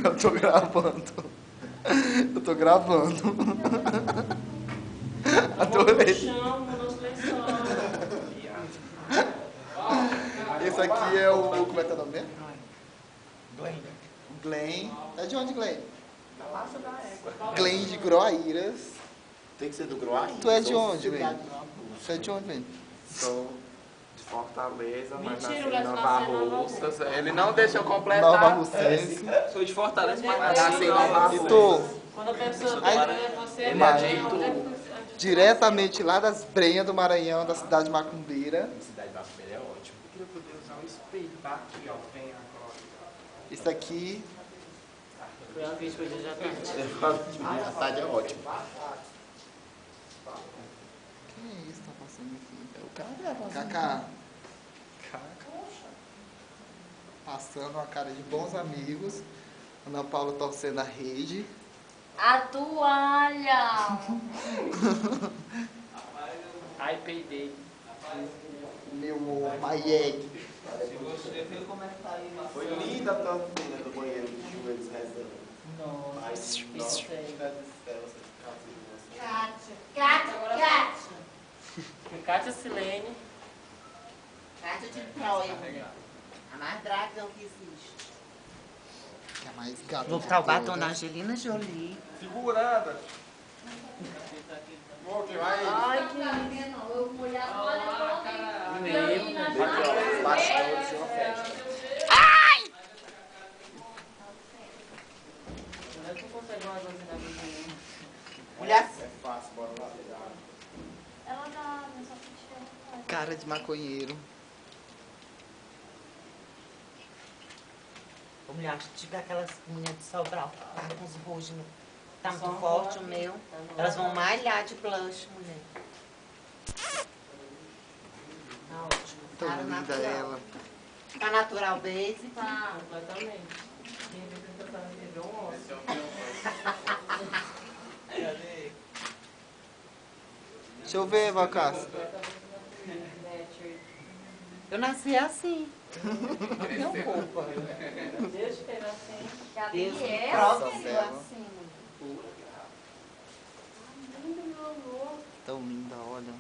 Eu tô gravando. Eu tô gravando. Adorei. Esse aqui é o... Como é que é o nome mesmo? Glenn. Glenn. É de onde, Glenn? Da massa da égua. Glenn de Groaíras. Tem que ser do Groaíras. Tu é de onde, Glenn? Tu é de onde, Glenn? Sou de Fortaleza, mas nasci Mentira, em o Nova nasceu em Nova Russas. Ele não deixa eu completar. Nova Russense. Sou de Fortaleza, mas Onde é nasci que em é? Nova E Russas. tu? Quando a pessoa Aí- tem você, Ele Mas- é de onde é Itu. que- Diretamente lá das Brenhas do Maranhão, da cidade de Macumbeira. Cidade da Feira é ótimo. Eu queria poder usar o espelho. Tá aqui, ó. Vem agora. Isso aqui... Foi uma vez que eu já tá. A cidade é ótima. Quem é isso que tá passando aqui? É o Cacá. Passando uma cara de bons amigos. Ana Paula torcendo a rede. A toalha! Ai, peidei. Meu Maieg. Foi linda a tua filha do banheiro de joelhos rezando. Nossa, Ai, isso nossa, aí. meu Deus do céu, você fica assim. Kátia! Cátia Silene. Kátia de Troia. A mais dragão que existe. Que é mais gata. Vou botar o batom da Angelina Jolie. Segurada. Amor, que vai. Ai, que lindo. Eu vou molhar a toalha toda. Os bastidores de uma festa. Como é que eu consigo uma coisa na minha? Mulher. É fácil, bora lá. Ela dá, mas só pra tirar. Cara de maconheiro. Ô, mulher, se tiver aquelas mulheres de Sobral, tá com os rojos, tá muito Só forte o rosa. meu. Tá bom. Elas vão malhar de blush, mulher. Tá ótimo. Tão Cara linda natural. ela. Tá natural base. Tá, completamente. Quem vê tentação de beber um osso. Deixa eu ver, Vacassa. Eu nasci assim. Não tenho culpa. Deus fez assim. Deus me Nossa, próprio Bela. assim. Tão linda, olha.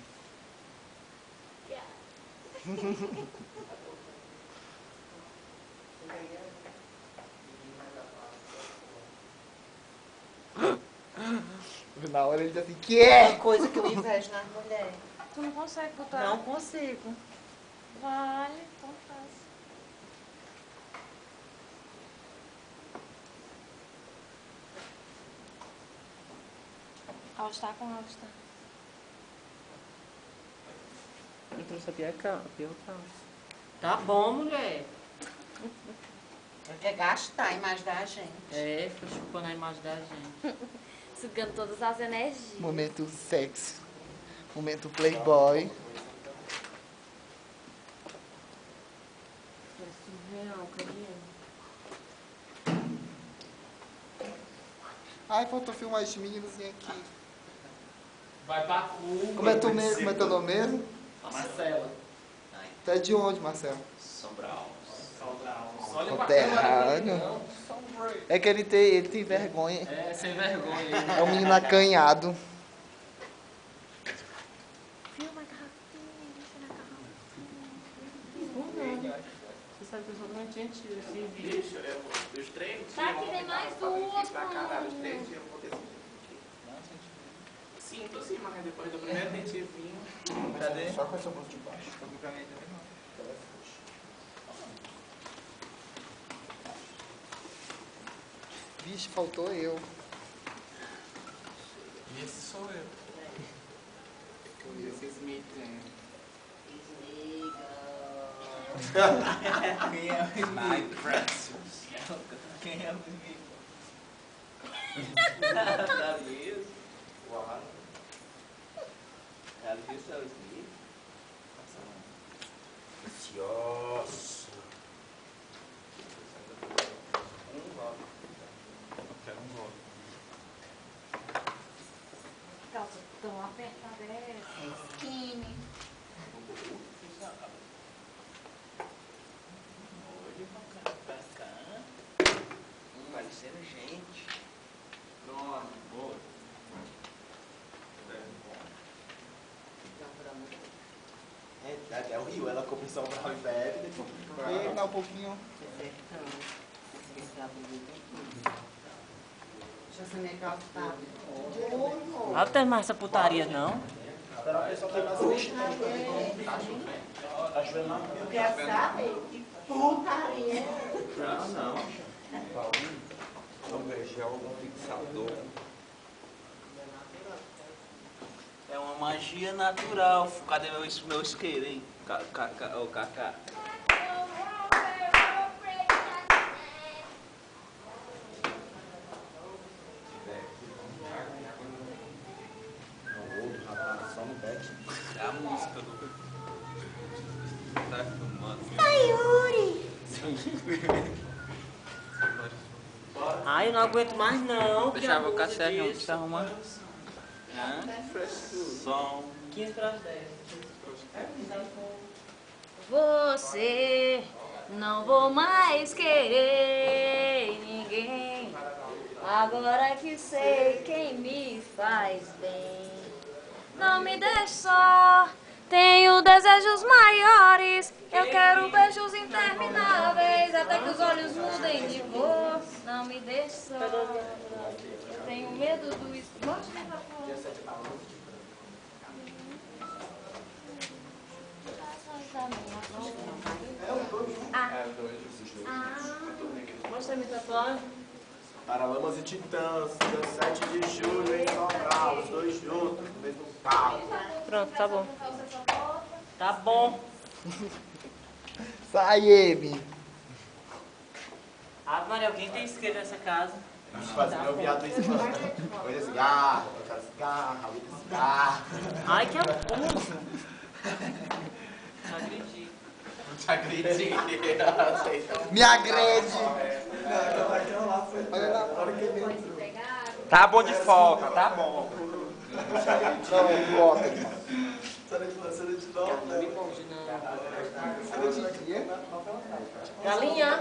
Na hora ele diz assim, que É é? coisa que eu invejo nas mulheres. Tu não consegue botar? Não consigo. Vale, então faz. All-Star com All-Star. Eu não sabia pior calça. Tá bom, mulher. Quer gastar a imagem da gente. É, fica chupando a imagem da gente. Sugando todas as energias. Momento sexy. Momento playboy. Real, cadê? Ai, faltou filmar esse meninozinho aqui. Vai pra Cuba. Como é tu mesmo? Como é teu nome mesmo? Marcela. Tu é de onde, Marcelo? Sobral. Olha pra Conterrâneo. câmera, É que ele tem vergonha. É, sem vergonha. É um menino acanhado. Filma a garrafinha, deixa na garrafinha. Você sabe que eu sou doente, gente, esse vídeo. Os três Tá, que tem mais duas, pra caralho. Os mano. três dias eu vou ter sinto assim, mas depois do primeiro dentivinho. Cadê? Só com essa bolsa de baixo. Vixe, faltou eu. Esse sou eu. Esse Smith. Quem é o Smith? Francis. Quem é o Smith? Tá mesmo? Uau. Ela disse é o Smith? Precioso. Quero um gole. Calça tão apertada é essa. Skinny. gente. Pronto, boa. É o Rio, ela compra só pra e bebe, depois Vem, dá um pouquinho. Deixa essa minha calça tá. Não tem mais essa putaria, não. espera a pessoa terminar seu vestido. Tá chovendo lá? Eu quero saber que putaria. Não. Vamos ver, algum fixador. É uma magia natural. Cadê meu isqueiro, hein? Ô, Cacá. O outro rapaz, só no back. É a música do... Tá filmando. Ai, eu não aguento mais, não. Deixava o Cassérgio se arrumar. Som. 15 para as 10. Você não vou mais querer ninguém. Agora que sei quem me faz bem. Não me deixe só. Tenho desejos maiores. Eu quero beijos intermináveis até que os olhos mudem de cor. Não me deixe só. Eu tenho medo do esporte. Mostra minha tatuagem. Paralamas e Titãs, 17 de julho em Sobral, os dois juntos, no mesmo carro. Pronto, tá bom. Tá bom. Sai, Emi. Ah, Maria, alguém tem isqueiro nessa casa? Fazer meu viado do espanto. Coisa cigarro, eu quero cigarro, eu cigarro. Ai, que abuso. Não acredito. Não te acredito. Me agrede. Olha lá, olha que dentro. Tá bom de folga, tá bom. Não, bota, irmão. Cena de novo, Não me conte, não. Cena de dia. Galinha.